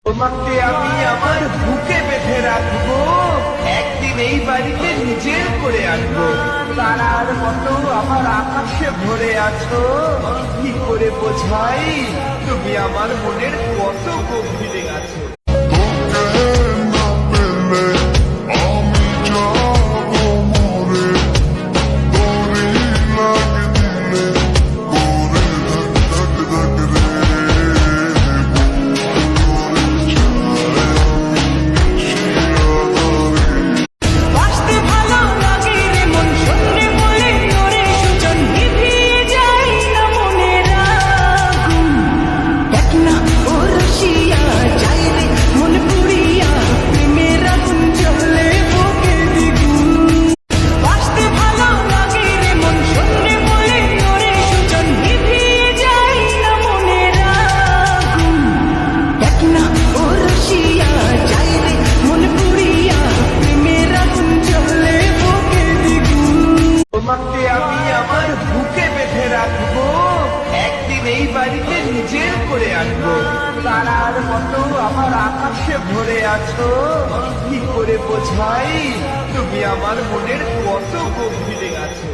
তোমাকে আমি আমার বুকে বেঁধে রাখবো, একদিন এই বাড়িতে নিজের করে আনবো। তারার মতো আমার আকাশে ভরে আছো, কি করে বোঝাই তুমি আমার মনের কত গভীরে আছো। তোমাকে আমি আমার বুকে বেঁধে রাখবো, একদিন এই বাড়িতে নিজের করে আনবো। তারার মতো আমার আকাশে ভরে আছো, কি করে বোঝাই তুমি আমার মনের কত গভীরে আছো।